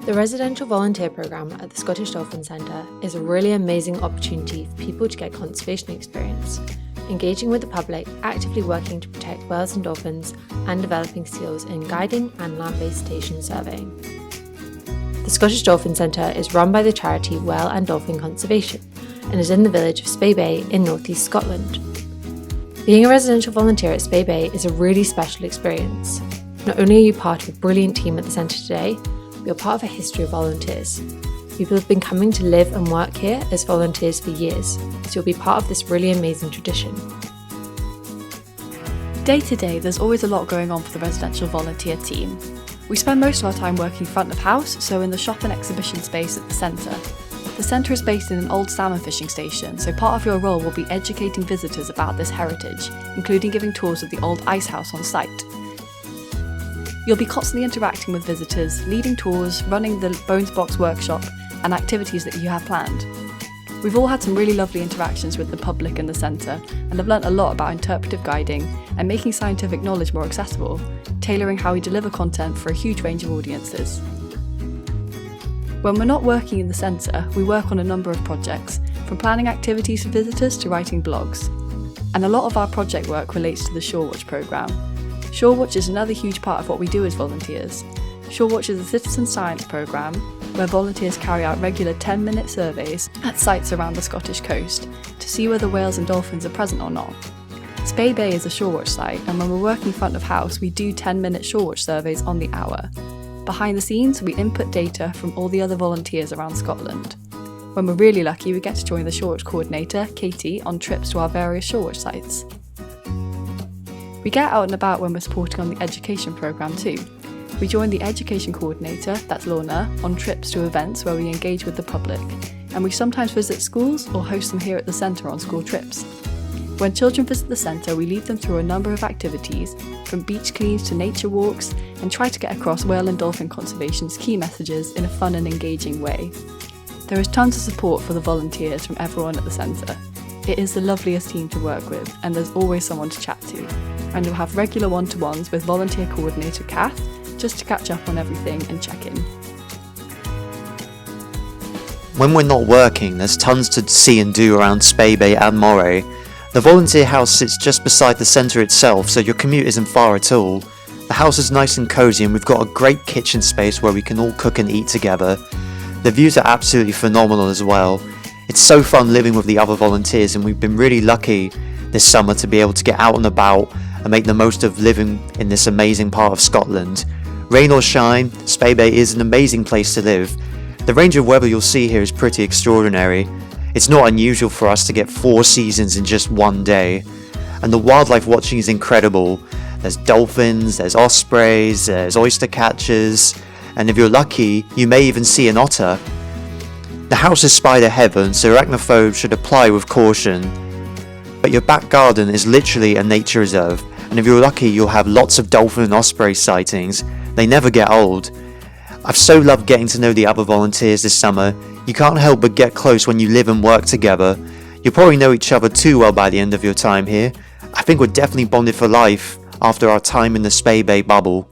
The residential volunteer programme at the Scottish Dolphin Centre is a really amazing opportunity for people to get conservation experience, engaging with the public, actively working to protect whales and dolphins, and developing skills in guiding and land-based station surveying. The Scottish Dolphin Centre is run by the charity Whale and Dolphin Conservation and is in the village of Spey Bay in northeast Scotland. Being a residential volunteer at Spey Bay is a really special experience. Not only are you part of a brilliant team at the centre today, but you're part of a history of volunteers. People have been coming to live and work here as volunteers for years, so you'll be part of this really amazing tradition. Day to day, there's always a lot going on for the residential volunteer team. We spend most of our time working front of house, so in the shop and exhibition space at the centre. The centre is based in an old salmon fishing station, so part of your role will be educating visitors about this heritage, including giving tours of the old ice house on site. You'll be constantly interacting with visitors, leading tours, running the Bones Box workshop, and activities that you have planned. We've all had some really lovely interactions with the public in the centre and have learnt a lot about interpretive guiding and making scientific knowledge more accessible, tailoring how we deliver content for a huge range of audiences. When we're not working in the centre, we work on a number of projects, from planning activities for visitors to writing blogs. And a lot of our project work relates to the Shorewatch programme. Shorewatch is another huge part of what we do as volunteers. Shorewatch is a citizen science programme where volunteers carry out regular 10-minute surveys at sites around the Scottish coast to see whether whales and dolphins are present or not. Spey Bay is a Shorewatch site, and when we're working front of house, we do 10-minute Shorewatch surveys on the hour. Behind the scenes, we input data from all the other volunteers around Scotland. When we're really lucky, we get to join the Shorewatch coordinator, Katie, on trips to our various Shorewatch sites. We get out and about when we're supporting on the education programme too. We join the education coordinator, that's Lorna, on trips to events where we engage with the public, and we sometimes visit schools or host them here at the centre on school trips. When children visit the centre, we lead them through a number of activities, from beach cleans to nature walks, and try to get across whale and dolphin conservation's key messages in a fun and engaging way. There is tons of support for the volunteers from everyone at the centre. It is the loveliest team to work with, and there's always someone to chat to. And we'll have regular one-to-ones with volunteer coordinator Kath, just to catch up on everything and check in. When we're not working, there's tons to see and do around Spey Bay and Moray. The volunteer house sits just beside the centre itself, so your commute isn't far at all. The house is nice and cosy, and we've got a great kitchen space where we can all cook and eat together. The views are absolutely phenomenal as well. It's so fun living with the other volunteers, and we've been really lucky this summer to be able to get out and about and make the most of living in this amazing part of Scotland. Rain or shine, Spey Bay is an amazing place to live. The range of weather you'll see here is pretty extraordinary. It's not unusual for us to get 4 seasons in just one day. And the wildlife watching is incredible. There's dolphins, there's ospreys, there's oyster catchers, and if you're lucky, you may even see an otter. The house is spider heaven, so arachnophobes should apply with caution. But your back garden is literally a nature reserve, and if you're lucky, you'll have lots of dolphin and osprey sightings. They never get old. I've so loved getting to know the other volunteers this summer. You can't help but get close when you live and work together. You'll probably know each other too well by the end of your time here. I think we're definitely bonded for life after our time in the Spey Bay bubble.